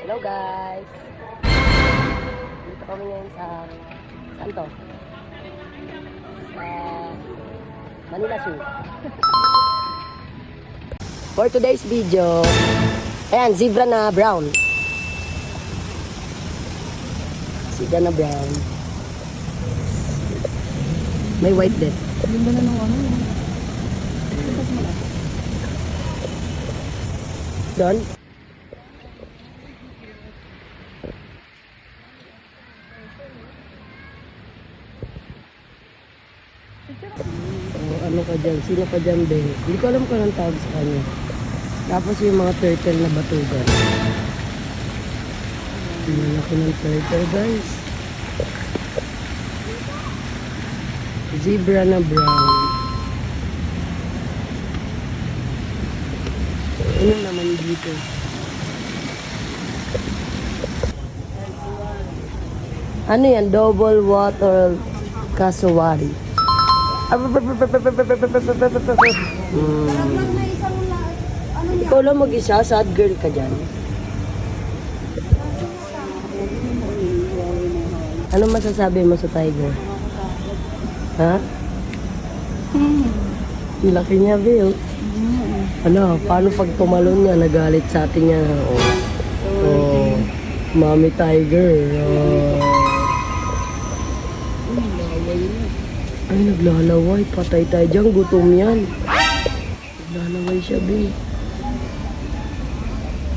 Hello guys! Dito kami ngayon sa... Saan to? Sa... Manila Zoo. For today's video, ayan, zebra na brown. Zebra na brown. May white din. Ganda na nung ano. Doon? Ano ka dyan? Sino ka dyan, be? Hindi ko alam kung anong tawag sa kanya. Tapos yung mga turtle na batugan. Malaki ng turtle, guys. Zebra na brown. Ano naman dito? Ano yan? Double water cassowary. Ikaw lang mag-isa, sad girl ka dyan. Ano masasabi mo sa tiger? Ha? Laki niya, Bill. Ano, paano pag tumalon niya, nagalit sa atin niya? Oh, Mami Tiger. Ay, naglalaway. Patay tayo dyan. Gutom yan. Naglalaway siya, Bi.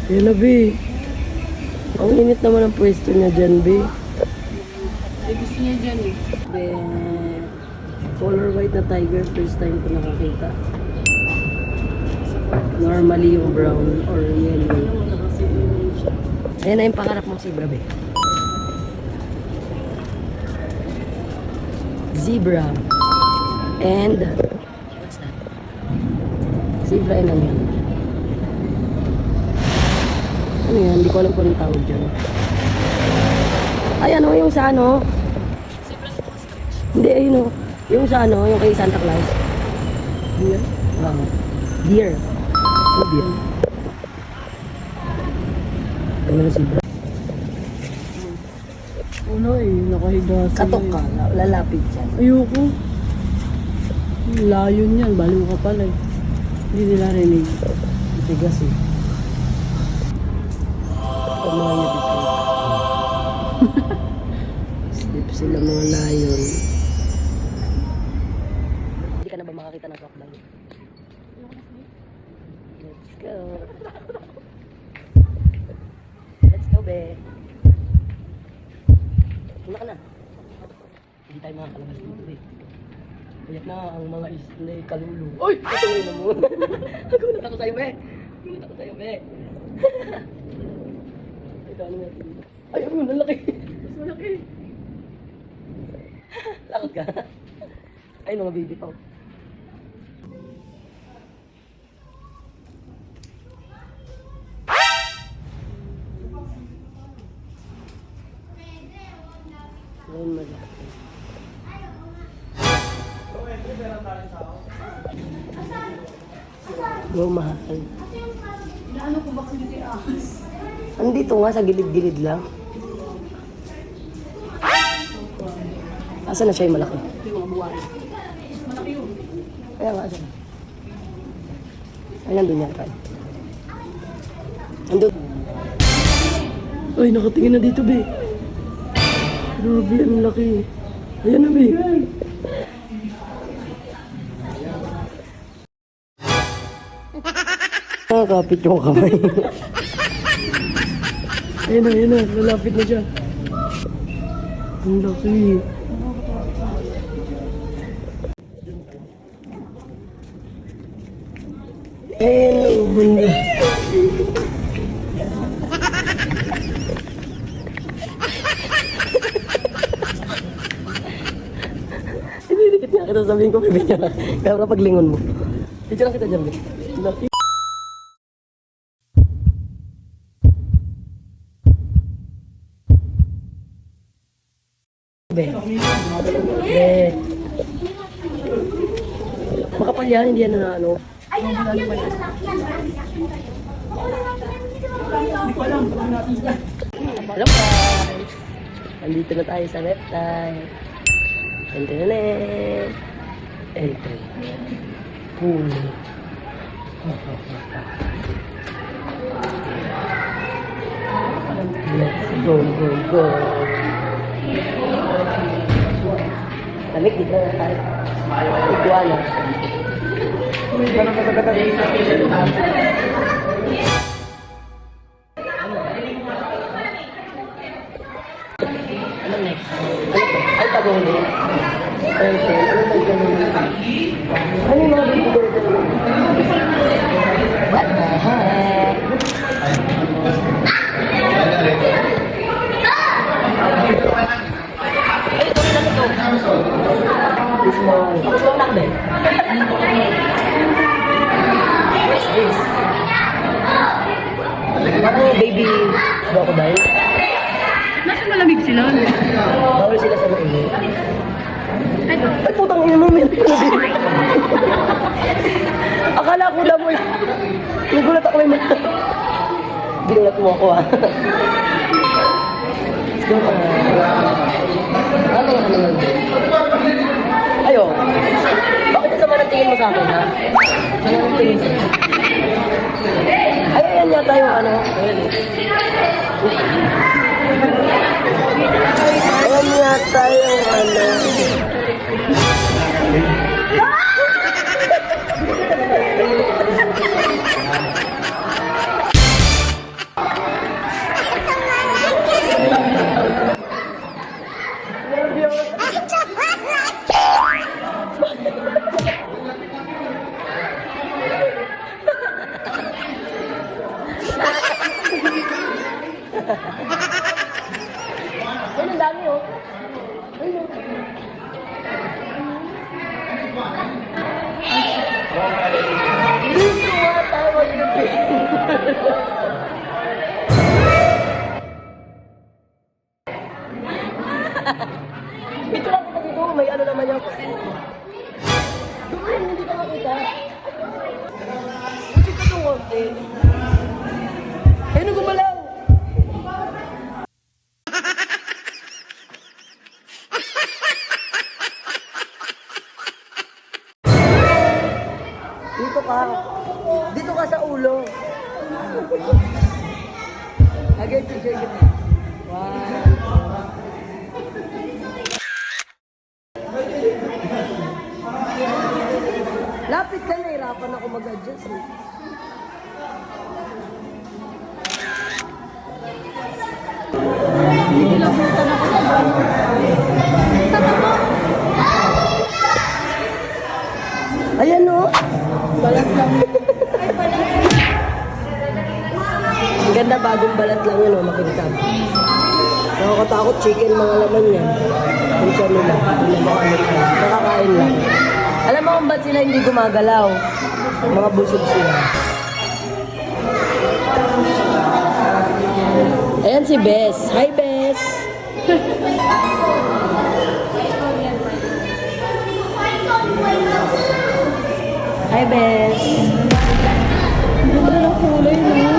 Yan na, Bi. Ang init naman ang pwesto niya dyan, Bi. Gusto niya dyan eh. Color white na tiger. First time ko nakakita. Normally yung brown or yellow. Ayan na yung pangarap mong zebra, Bi. Zebra. And what's that? Zebra and ano yan? Ano yan? Hindi ko alam kung anong tawag dyan. Ay, ano yung sa ano? Hindi, ayun o. Yung sa ano, yung kay Santa Claus. Deer? Wow. Deer. Ano deer? Ano na zebra? Ano eh, nakahiga sila. Katok ka. Lalapit dyan. Ayoko. Layon yan, baliw ka pala eh. Hindi nila rinig. Tigas eh. Mga niya dito. Sleep sila mga lion. Hindi ka na ba makakita ng crocodile? Let's go. Let's go, be. Una ka na. Hindi tayo makakalabas dito, be. Kayak na ang mga isnay kalulu. Uy! Patuloy na mo. Nagulat ako sa'yo, be. Nagulat ako sa'yo, be. Ito, ano natin? Ay, ang malaki. Mas malaki. Lakot ka. Ay, mga baby pa. Ayun, malaki. Wow, mahal. Ano ko ba kung hindi ahas? Andito nga, sa gilid-gilid lang. Asa na siya yung malaki? Yung mga buwan. Malaki yun. Kaya nga, asa na? Ay, nandun yan, Kai. Nandun. Ay, nakatingin na dito, be. Grabe, ang laki. Ayan na, be. Nakakapit yung kamay. Ayun na, lalapit na siya. Ang laki. Hello, bunda. Dikit nga kita, sabihin ko, pipicture na. Kaya paglingon mo. Picture lang kita dyan, be. Laki. Be. Be. Makapal yan, hindi yan na ano. Hello guys! Nandito na tayo sa reptile. Entry. Pool. Let's go. Lamig dito na tayo. Iguana. Ano next? Ay, pag-uli. Ano yung mga bibigyan ito? What the heck? Ay, ito lang ito. Small. Small lang din. What's this? Ako, baby crocodile. Nasa malamig sila? Bawal sila sa mainit. Ay, putang ina mo, may akala ko na mo eh. Nagulat ako may mata. Ginulat mo ako ah. Let's go na. Ano? Ayo. Bakit sa mga tingin mo sa akin ha? Ano tingin sa'yo? Ay, ayan yata yung ano. Ayan yata yung ano. Ay, ang dami oh. Ayun oh. Dito nga tayo mag-ibig. Dito lang kita dito. May ano naman yung... Hindi ka makita. Kasi ka itong konti. Ayun, gumalaw. Dito ka. Dito ka sa ulo. Again, picture kita. Wow. Lapit ka, nahirapan ako mag-adjust eh. Nilabutan ako sa bago. Ayan o. Balat lang. Ang ganda, bagong balat lang yun o, makintab. Nakakatakot, chicken mga laman yan. Yung siya nila. Nakakain lang. Alam mo kung ba't sila hindi gumagalaw? Mga busog sila. Ayan si Bess. Hi, Bess! Hi, Bess! Ganda ng kulay, no?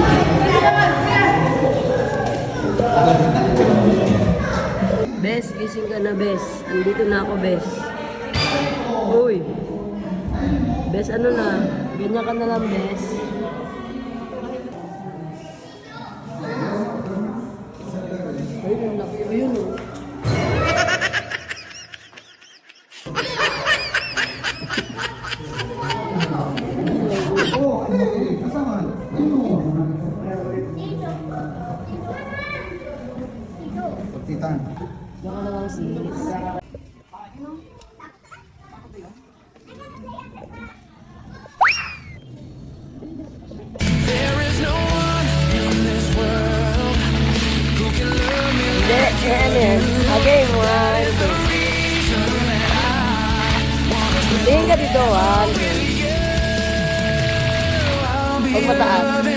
Bess, gising ka na, Bess. Andito na ako, Bess. Uy! Bess, ano na? Ganyan ka na lang, Bess. Ayun, ang laki. Ayun, oh. Titan. Baka na lang, sis. Yan. Okay, one, two. Tingin ka dito, one, two. Huwag mataas.